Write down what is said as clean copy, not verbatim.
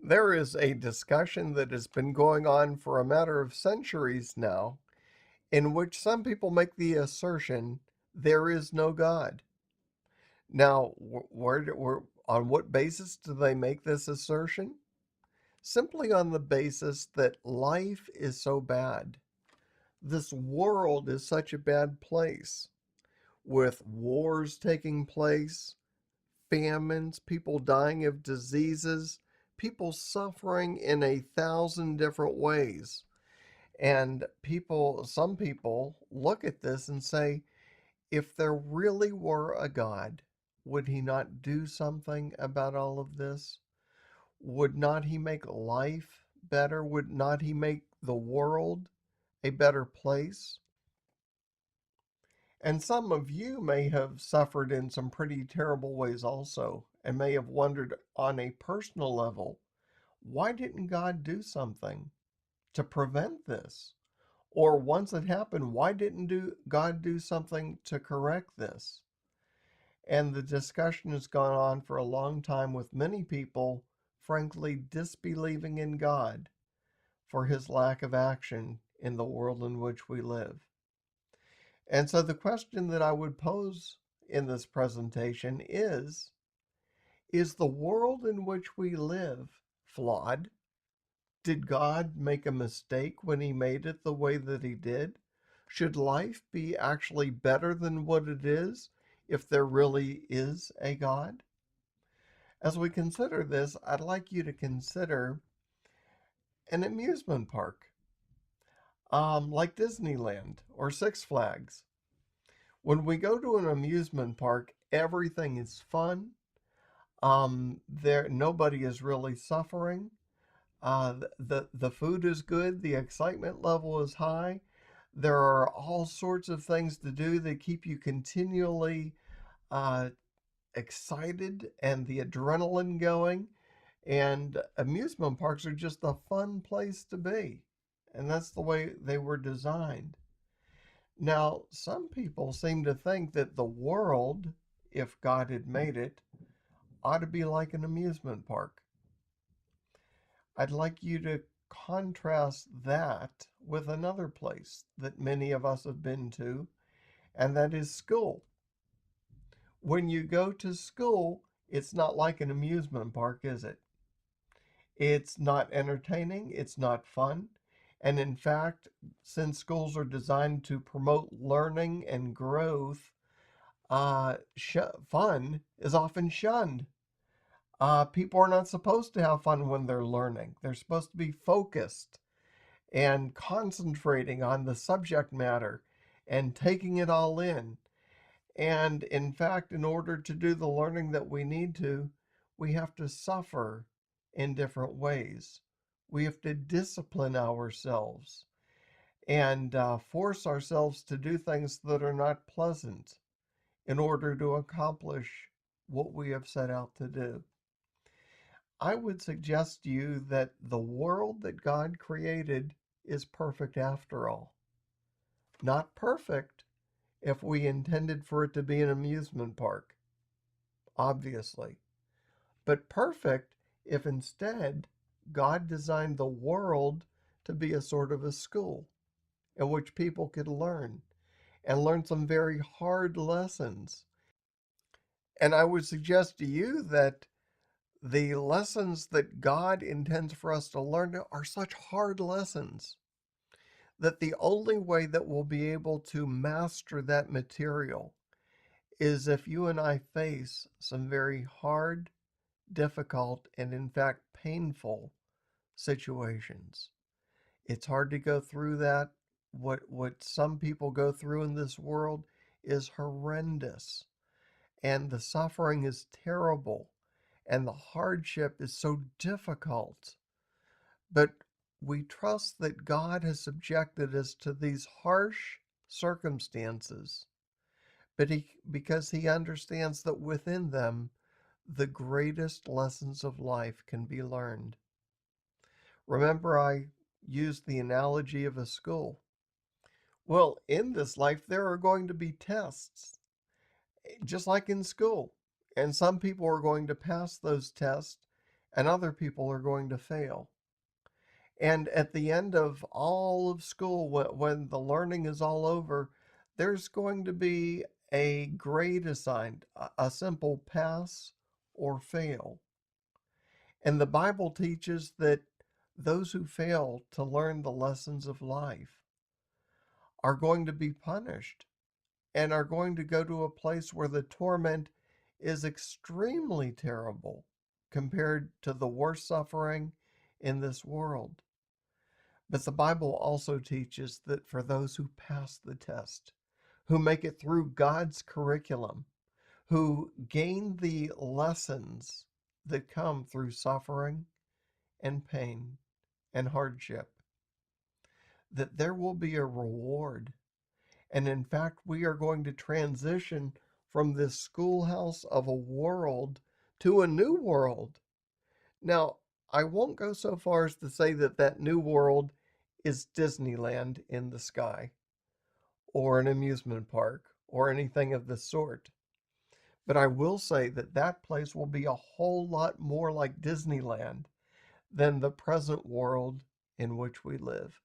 There is a discussion that has been going on for a matter of centuries now, in which some people make the assertion there is no God. Now, on what basis do they make this assertion? Simply on the basis that life is so bad. This world is such a bad place, with wars taking place, famines, people dying of diseases, people suffering in 1,000 different ways. And some people look at this and say, if there really were a God, would he not do something about all of this? Would not he make life better? Would not he make the world a better place? And some of you may have suffered in some pretty terrible ways also, and may have wondered on a personal level, why didn't God do something to prevent this? Or once it happened, why didn't God do something to correct this? And the discussion has gone on for a long time with many people, frankly, disbelieving in God for his lack of action in the world in which we live. And so the question that I would pose in this presentation is the world in which we live flawed? Did God make a mistake when he made it the way that he did? Should life be actually better than what it is if there really is a God? As we consider this, I'd like you to consider an amusement park, like Disneyland or Six Flags. When we go to an amusement park, everything is fun. There nobody is really suffering. The food is good. The excitement level is high. There are all sorts of things to do that keep you continually uh, excited and the adrenaline going. And amusement parks are just a fun place to be. And that's the way they were designed. Now, some people seem to think that the world, if God had made it, ought to be like an amusement park. I'd like you to contrast that with another place that many of us have been to, and that is school. When you go to school, it's not like an amusement park, is it? It's not entertaining, it's not fun. And in fact, since schools are designed to promote learning and growth, fun is often shunned. People are not supposed to have fun when they're learning. They're supposed to be focused and concentrating on the subject matter and taking it all in. And in fact, in order to do the learning that we need to, we have to suffer in different ways. We have to discipline ourselves and force ourselves to do things that are not pleasant in order to accomplish what we have set out to do. I would suggest to you that the world that God created is perfect after all. Not perfect if we intended for it to be an amusement park, obviously, but perfect if instead God designed the world to be a sort of a school in which people could learn and learn some very hard lessons. And I would suggest to you that the lessons that God intends for us to learn are such hard lessons that the only way that we'll be able to master that material is if you and I face some very hard, difficult, and in fact painful situations. It's hard to go through that. What some people go through in this world is horrendous, and the suffering is terrible, and the hardship is so difficult. But we trust that God has subjected us to these harsh circumstances, because he understands that within them the greatest lessons of life can be learned. Remember, I used the analogy of a school. Well, in this life, there are going to be tests, just like in school. And some people are going to pass those tests and other people are going to fail. And at the end of all of school, when the learning is all over, there's going to be a grade assigned, a simple pass or fail. And the Bible teaches that those who fail to learn the lessons of life are going to be punished and are going to go to a place where the torment is extremely terrible compared to the worst suffering in this world. But the Bible also teaches that for those who pass the test, who make it through God's curriculum, who gain the lessons that come through suffering and pain and hardship, that there will be a reward. And in fact, we are going to transition from this schoolhouse of a world to a new world. Now, I won't go so far as to say that that new world is Disneyland in the sky, or an amusement park, or anything of the sort. But I will say that that place will be a whole lot more like Disneyland than the present world in which we live.